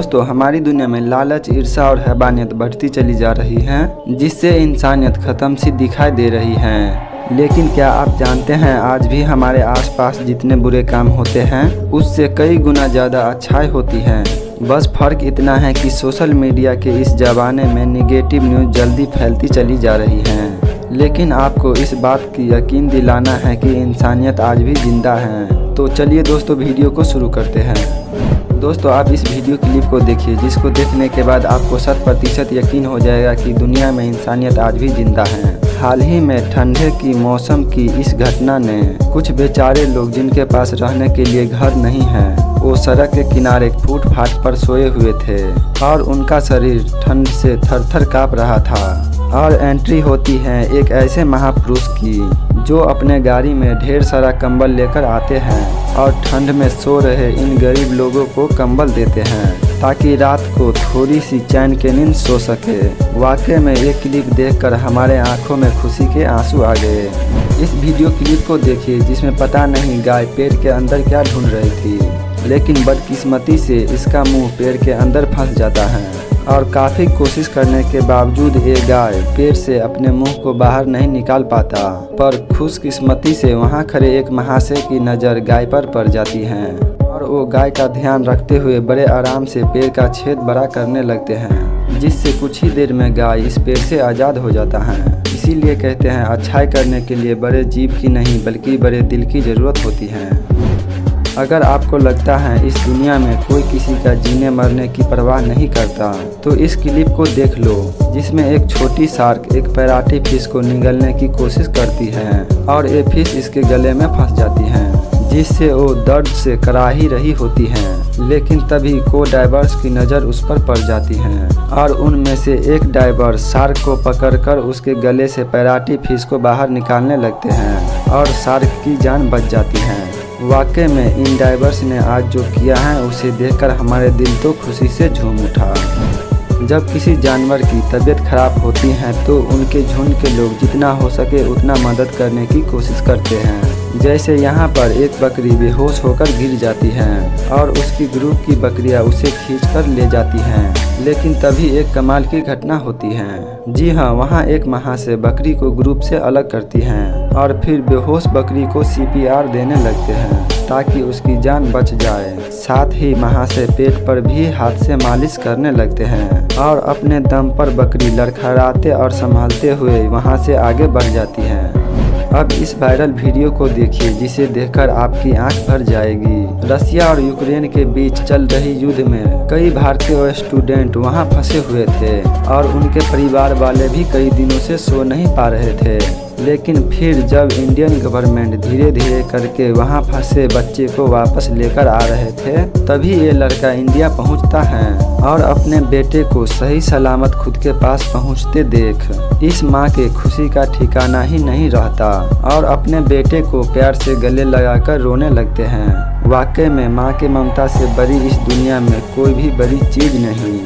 दोस्तों, हमारी दुनिया में लालच, ईर्ष्या और हैवानियत बढ़ती चली जा रही है, जिससे इंसानियत खत्म सी दिखाई दे रही है। लेकिन क्या आप जानते हैं, आज भी हमारे आसपास जितने बुरे काम होते हैं उससे कई गुना ज़्यादा अच्छाई होती है। बस फ़र्क इतना है कि सोशल मीडिया के इस ज़माने में नेगेटिव न्यूज़ जल्दी फैलती चली जा रही है। लेकिन आपको इस बात की यकीन दिलाना है कि इंसानियत आज भी जिंदा है। तो चलिए दोस्तों, वीडियो को शुरू करते हैं। दोस्तों, आप इस वीडियो क्लिप को देखिए, जिसको देखने के बाद आपको 100% यकीन हो जाएगा कि दुनिया में इंसानियत आज भी जिंदा है। हाल ही में ठंडे की मौसम की इस घटना ने कुछ बेचारे लोग जिनके पास रहने के लिए घर नहीं है, वो सड़क के किनारे फुटपाथ पर सोए हुए थे और उनका शरीर ठंड से थर-थर काँप रहा था। और एंट्री होती है एक ऐसे महापुरुष की जो अपने गाड़ी में ढेर सारा कंबल लेकर आते हैं और ठंड में सो रहे इन गरीब लोगों को कंबल देते हैं ताकि रात को थोड़ी सी चैन के नींद सो सके। वाकई में ये क्लिप देखकर हमारे आंखों में खुशी के आंसू आ गए। इस वीडियो क्लिप को देखिए, जिसमें पता नहीं गाय पेड़ के अंदर क्या ढूंढ रही थी, लेकिन बदकिस्मती से इसका मुंह पेड़ के अंदर फंस जाता है और काफ़ी कोशिश करने के बावजूद ये गाय पेड़ से अपने मुंह को बाहर नहीं निकाल पाता। पर खुशकिस्मती से वहां खड़े एक महाशय की नज़र गाय पर पड़ जाती है और वो गाय का ध्यान रखते हुए बड़े आराम से पेड़ का छेद बड़ा करने लगते हैं, जिससे कुछ ही देर में गाय इस पेड़ से आज़ाद हो जाता है। इसीलिए कहते हैं, अच्छाई करने के लिए बड़े जीव की नहीं बल्कि बड़े दिल की ज़रूरत होती है। अगर आपको लगता है इस दुनिया में कोई किसी का जीने मरने की परवाह नहीं करता, तो इस क्लिप को देख लो, जिसमें एक छोटी शार्क एक पैराटी फिश को निगलने की कोशिश करती है और ये फिश इसके गले में फंस जाती है, जिससे वो दर्द से करा ही रही होती है। लेकिन तभी को डाइवर्स की नज़र उस पर पड़ जाती है और उनमें से एक डाइवर शार्क को पकड़कर उसके गले से पैराटी फिश को बाहर निकालने लगते हैं और शार्क की जान बच जाती है। वाकई में इन डाइवर्स ने आज जो किया है उसे देखकर हमारे दिल तो खुशी से झूम उठा। जब किसी जानवर की तबीयत खराब होती है तो उनके झुंड के लोग जितना हो सके उतना मदद करने की कोशिश करते हैं। जैसे यहाँ पर एक बकरी बेहोश होकर गिर जाती है और उसकी ग्रुप की बकरियाँ उसे खींचकर ले जाती हैं। लेकिन तभी एक कमाल की घटना होती है। जी हाँ, वहाँ एक महाशय बकरी को ग्रुप से अलग करती हैं और फिर बेहोश बकरी को CPR देने लगते हैं ताकि उसकी जान बच जाए। साथ ही महाशय पेट पर भी हाथ से मालिश करने लगते हैं और अपने दम पर बकरी लड़खड़ाते और संभालते हुए वहाँ से आगे बढ़ जाती है। अब इस वायरल वीडियो को देखिए, जिसे देखकर आपकी आंख भर जाएगी। रसिया और यूक्रेन के बीच चल रही युद्ध में कई भारतीय स्टूडेंट वहां फंसे हुए थे और उनके परिवार वाले भी कई दिनों से सो नहीं पा रहे थे। लेकिन फिर जब इंडियन गवर्नमेंट धीरे धीरे करके वहां फंसे बच्चे को वापस लेकर आ रहे थे, तभी ये लड़का इंडिया पहुंचता है और अपने बेटे को सही सलामत खुद के पास पहुंचते देख इस माँ के खुशी का ठिकाना ही नहीं रहता और अपने बेटे को प्यार से गले लगाकर रोने लगते हैं। वाकई में माँ के ममता से बड़ी इस दुनिया में कोई भी बड़ी चीज़ नहीं।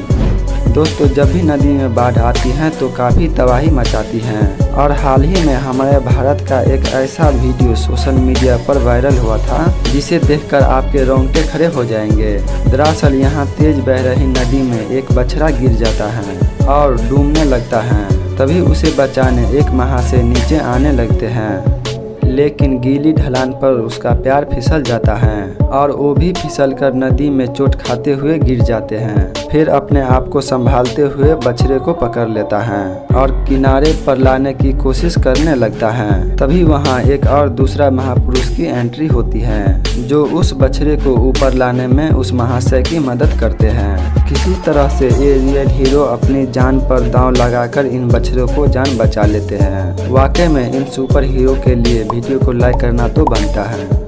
दोस्तों, जब भी नदी में बाढ़ आती है तो काफ़ी तबाही मचाती हैं और हाल ही में हमारे भारत का एक ऐसा वीडियो सोशल मीडिया पर वायरल हुआ था, जिसे देखकर आपके रोंगटे खड़े हो जाएंगे। दरअसल यहाँ तेज बह रही नदी में एक बछड़ा गिर जाता है और डूबने लगता है। तभी उसे बचाने एक महाशय नीचे आने लगते हैं, लेकिन गीली ढलान पर उसका पैर फिसल जाता है और वो भी फिसलकर नदी में चोट खाते हुए गिर जाते हैं। फिर अपने आप को संभालते हुए बछड़े को पकड़ लेता है और किनारे पर लाने की कोशिश करने लगता है। तभी वहाँ एक और दूसरा महापुरुष की एंट्री होती है, जो उस बछड़े को ऊपर लाने में उस महाशय की मदद करते हैं। किसी तरह से ये रियल हीरो अपनी जान पर दांव लगाकर इन बछड़ों को जान बचा लेते हैं। वाकई में इन सुपर हीरो के लिए वीडियो को लाइक करना तो बनता है।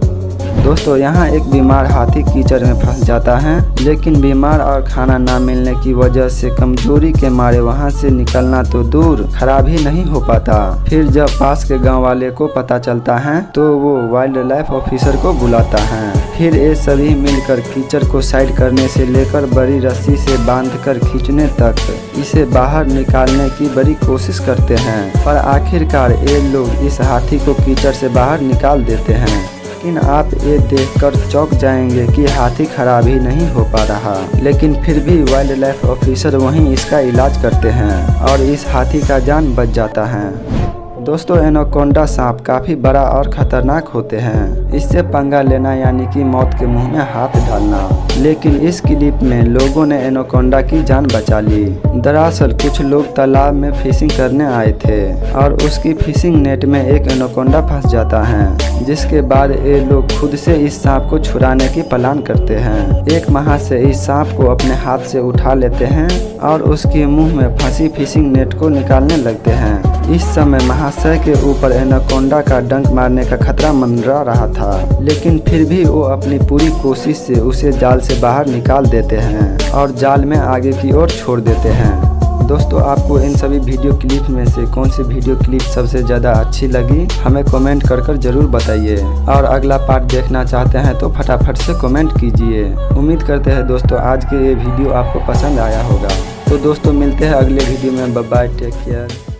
दोस्तों, यहाँ एक बीमार हाथी कीचड़ में फंस जाता है, लेकिन बीमार और खाना ना मिलने की वजह से कमजोरी के मारे वहाँ से निकलना तो दूर खराब ही नहीं हो पाता। फिर जब पास के गांव वाले को पता चलता है तो वो वाइल्ड लाइफ ऑफिसर को बुलाता है। फिर ये सभी मिलकर कीचड़ को साइड करने से लेकर बड़ी रस्सी से बांधकर खींचने तक इसे बाहर निकालने की बड़ी कोशिश करते हैं, पर आखिरकार ये लोग इस हाथी को कीचड़ से बाहर निकाल देते हैं। लेकिन आप ये देखकर चौंक जाएंगे कि हाथी खराब ही नहीं हो पा रहा, लेकिन फिर भी वाइल्ड लाइफ ऑफिसर वहीं इसका इलाज करते हैं और इस हाथी का जान बच जाता है। दोस्तों, एनाकोंडा सांप काफ़ी बड़ा और ख़तरनाक होते हैं। इससे पंगा लेना यानी कि मौत के मुंह में हाथ डालना। लेकिन इस क्लिप में लोगों ने एनाकोंडा की जान बचा ली। दरअसल कुछ लोग तालाब में फिशिंग करने आए थे और उसकी फिशिंग नेट में एक एनाकोंडा फंस जाता है, जिसके बाद ये लोग खुद से इस सांप को छुड़ाने की प्लान करते हैं। एक महाशय इस सांप को अपने हाथ से उठा लेते हैं और उसके मुंह में फंसी फिशिंग नेट को निकालने लगते हैं। इस समय महाशय के ऊपर एनाकोंडा का डंक मारने का खतरा मंडरा रहा था, लेकिन फिर भी वो अपनी पूरी कोशिश से उसे जाल से बाहर निकाल देते हैं और जाल में आगे की ओर छोड़ देते हैं। दोस्तों, आपको इन सभी वीडियो क्लिप में से कौन सी वीडियो क्लिप सबसे ज़्यादा अच्छी लगी हमें कमेंट कर ज़रूर बताइए, और अगला पार्ट देखना चाहते हैं तो फटाफट से कमेंट कीजिए। उम्मीद करते हैं दोस्तों आज के ये वीडियो आपको पसंद आया होगा। तो दोस्तों, मिलते हैं अगले वीडियो में। Bye bye, take care.